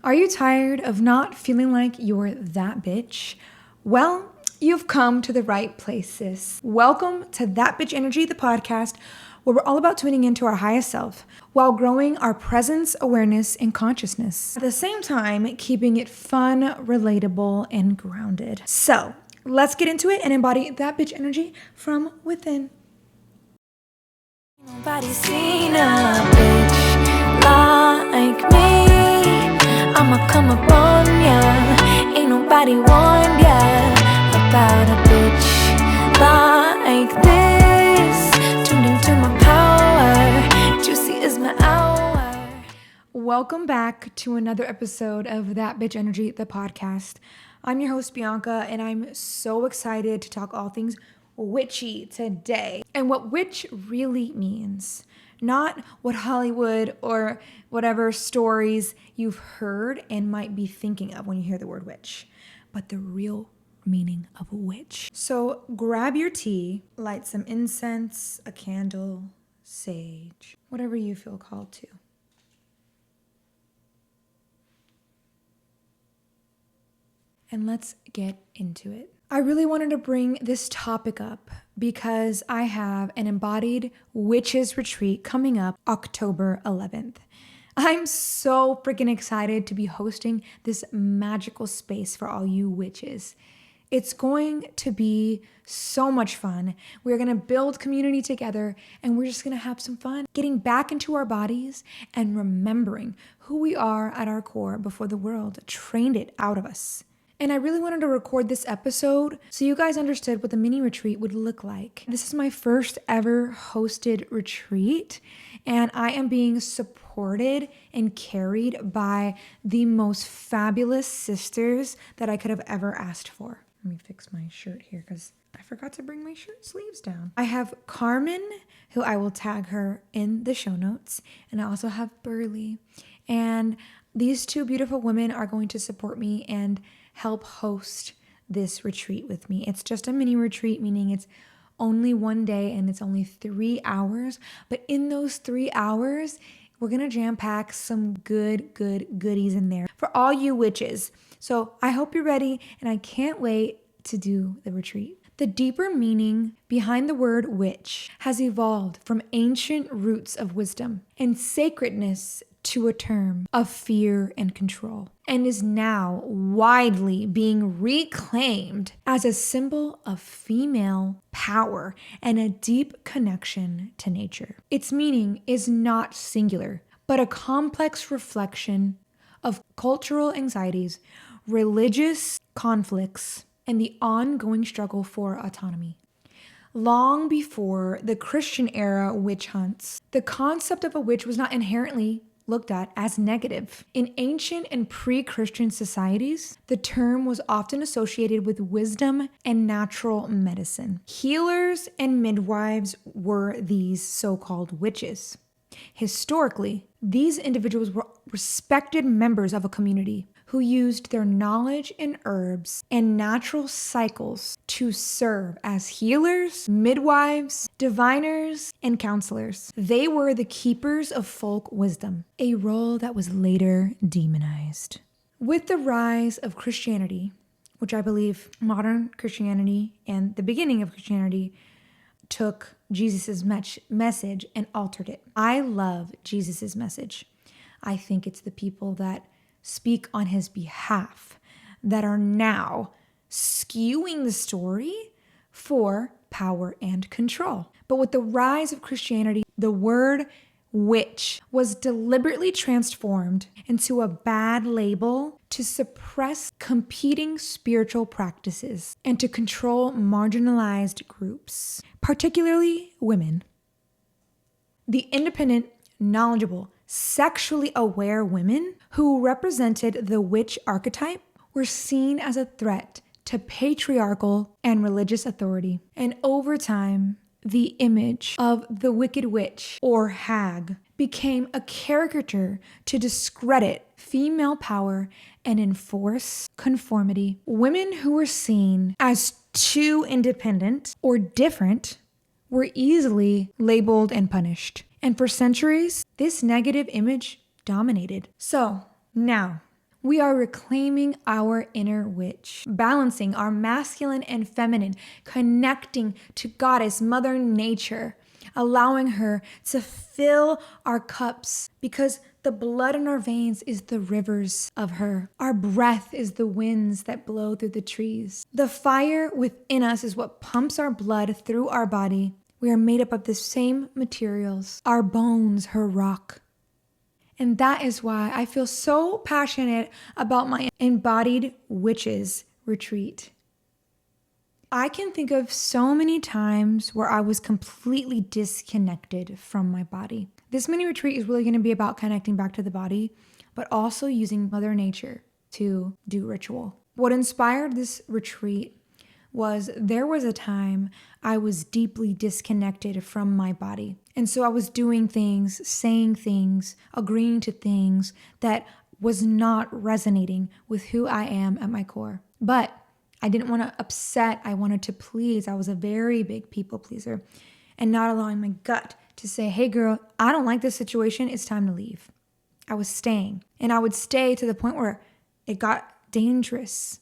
Are you tired of not feeling like you're that bitch? Well, you've come to the right place, sis. Welcome to That Bitch Energy, the podcast, where we're all about tuning into our highest self while growing our presence, awareness, and consciousness. At the same time, keeping it fun, relatable, and grounded. So, let's get into it and embody that bitch energy from within. Nobody's seen a bitch like me. I'ma come up on ya. Ain't nobody warned ya about a bitch like this. Tuned into my power. Juicy is my hour. Welcome back to another episode of That Bitch Energy, the podcast. I'm your host, Bianca, and I'm so excited to talk all things witchy today and what witch really means. Not what Hollywood or whatever stories you've heard and might be thinking of when you hear the word witch, but the real meaning of a witch. So grab your tea, light some incense, a candle, sage, whatever you feel called to. And let's get into it. I really wanted to bring this topic up because I have an Embodied Witches Retreat coming up October 11th. I'm so freaking excited to be hosting this magical space for all you witches. It's going to be so much fun. We're going to build community together and we're just going to have some fun getting back into our bodies and remembering who we are at our core before the world trained it out of us. And I really wanted to record this episode so you guys understood what the mini retreat would look like. This is my first ever hosted retreat, and I am being supported and carried by the most fabulous sisters that I could have ever asked for. Let me fix my shirt here because I forgot to bring my shirt sleeves down. I have Carmen, who I will tag her in the show notes, and I also have Berly. And these two beautiful women are going to support me and help host this retreat with me. It's just a mini retreat, meaning it's only one day and it's only 3 hours. But in those 3 hours, we're going to jam pack some good goodies in there for all you witches. So I hope you're ready and I can't wait to do the retreat. The deeper meaning behind the word witch has evolved from ancient roots of wisdom and sacredness to a term of fear and control, and is now widely being reclaimed as a symbol of female power and a deep connection to nature. Its meaning is not singular, but a complex reflection of cultural anxieties, religious conflicts, and the ongoing struggle for autonomy. Long before the Christian era witch hunts, the concept of a witch was not inherently looked at as negative. In ancient and pre-Christian societies, the term was often associated with wisdom and natural medicine. Healers and midwives were these so-called witches. Historically, these individuals were respected members of a community who used their knowledge in herbs and natural cycles to serve as healers, midwives, diviners, and counselors. They were the keepers of folk wisdom, a role that was later demonized. With the rise of Christianity, which I believe modern Christianity and the beginning of Christianity took Jesus' message and altered it. I love Jesus' message. I think it's the people that speak on his behalf that are now skewing the story for power and control. But with the rise of Christianity, the word witch was deliberately transformed into a bad label to suppress competing spiritual practices and to control marginalized groups, particularly women. The independent, knowledgeable, sexually aware women who represented the witch archetype were seen as a threat to patriarchal and religious authority. And over time, the image of the wicked witch or hag became a caricature to discredit female power and enforce conformity. Women who were seen as too independent or different were easily labeled and punished. And for centuries, this negative image dominated. So now We are reclaiming our inner witch, balancing our masculine and feminine, connecting to Goddess Mother Nature, allowing her to fill our cups because the blood in our veins is the rivers of her. Our breath is the winds that blow through the trees. The fire within us is what pumps our blood through our body. We are made up of the same materials, our bones, her rock. And that is why I feel so passionate about my Embodied Witches Retreat. I can think of so many times where I was completely disconnected from my body. This mini retreat is really going to be about connecting back to the body, but also using Mother Nature to do ritual. What inspired this retreat was there was a time I was deeply disconnected from my body. And so I was doing things, saying things, agreeing to things that was not resonating with who I am at my core. But I didn't want to upset. I wanted to please. I was a very big people pleaser and not allowing my gut to say, hey girl, I don't like this situation. It's time to leave. I was staying, and I would stay to the point where it got dangerous.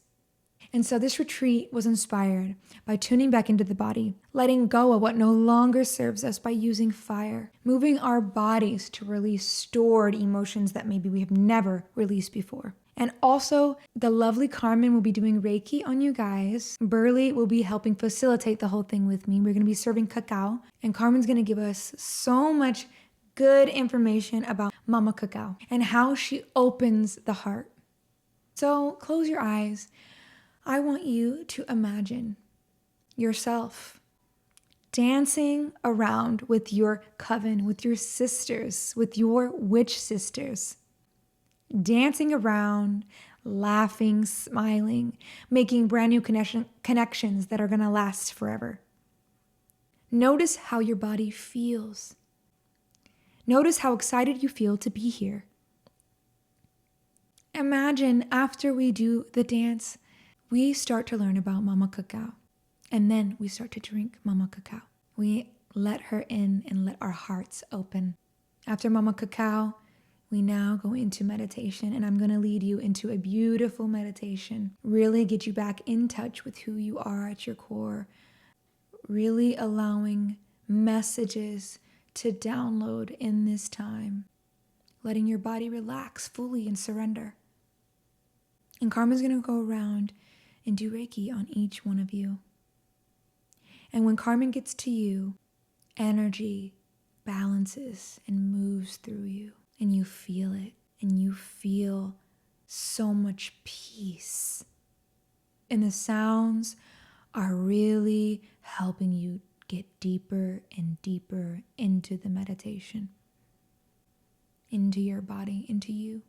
And so this retreat was inspired by tuning back into the body, letting go of what no longer serves us by using fire, moving our bodies to release stored emotions that maybe we have never released before. And also, the lovely Carmen will be doing Reiki on you guys. Berly will be helping facilitate the whole thing with me. We're going to be serving cacao, and Carmen's going to give us so much good information about Mama Cacao and how she opens the heart. So close your eyes. I want you to imagine yourself dancing around with your coven, with your sisters, with your witch sisters. Dancing around, laughing, smiling, making brand new connections that are going to last forever. Notice how your body feels. Notice how excited you feel to be here. Imagine after we do the dance, we start to learn about Mama Cacao, and then we start to drink Mama Cacao. We let her in and let our hearts open. After Mama Cacao, we now go into meditation, and I'm going to lead you into a beautiful meditation. Really get you back in touch with who you are at your core. Really allowing messages to download in this time. Letting your body relax fully and surrender. And Carmen's going to go around and do Reiki on each one of you. And when Carmen gets to you, energy balances and moves through you. And you feel it, and you feel so much peace. And the sounds are really helping you get deeper and deeper into the meditation, into your body, into you.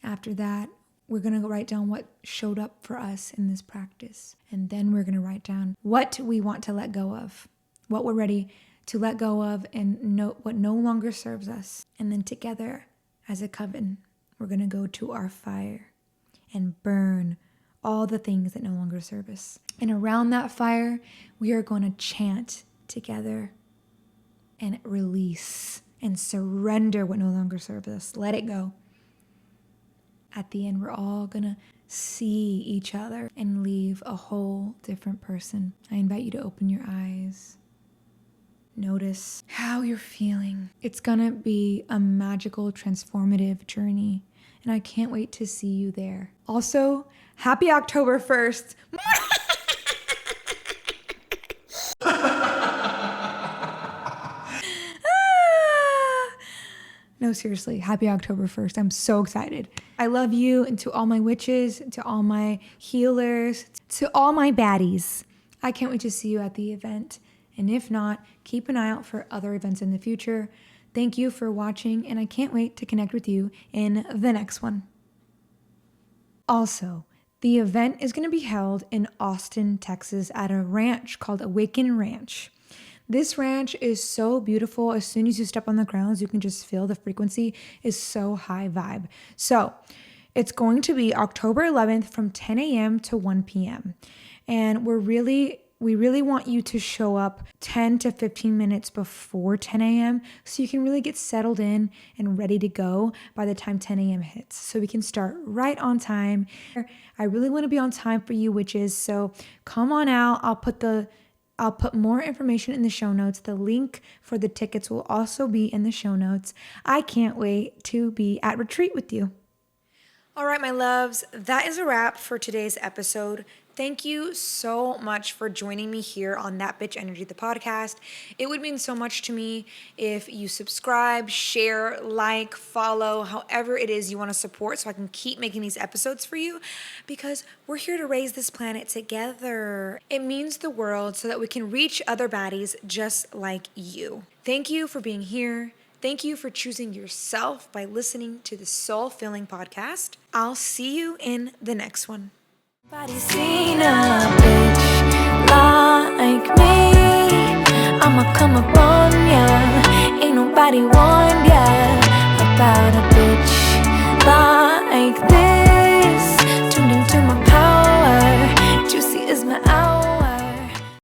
After that, we're going to write down what showed up for us in this practice. And then we're going to write down what we want to let go of, what we're ready to let go of, and what no longer serves us. And then together, as a coven, we're going to go to our fire and burn all the things that no longer serve us. And around that fire, we are going to chant together and release and surrender what no longer serves us. Let it go. At the end, we're all going to see each other and leave a whole different person. I invite you to open your eyes. Notice how you're feeling. It's gonna be a magical, transformative journey, and I can't wait to see you there. Also, happy October 1st. No, seriously, happy October 1st. I'm so excited. I love you, and to all my witches, to all my healers, to all my baddies. I can't wait to see you at the event. And if not, keep an eye out for other events in the future. Thank you for watching, and I can't wait to connect with you in the next one. Also, the event is going to be held in Austin, Texas at a ranch called Awaken Ranch. This ranch is so beautiful. As soon as you step on the grounds, you can just feel the frequency is so high vibe. So it's going to be October 11th from 10 a.m. to 1 p.m. And we're really we really want you to show up 10 to 15 minutes before 10 a.m. so you can really get settled in and ready to go by the time 10 a.m. hits. So we can start right on time. I really want to be on time for you witches, so come on out. I'll put more information in the show notes. The link for the tickets will also be in the show notes. I can't wait to be at retreat with you. All right, my loves, that is a wrap for today's episode. Thank you so much for joining me here on That Bitch Energy, the podcast. It would mean so much to me if you subscribe, share, like, follow, however it is you want to support so I can keep making these episodes for you, because we're here to raise this planet together. It means the world so that we can reach other baddies just like you. Thank you for being here. Thank you for choosing yourself by listening to the Soul Filling podcast. I'll see you in the next one. Nobody's seen a bitch like me. I'ma come up on ya. Ain't nobody warned ya about a bitch like this.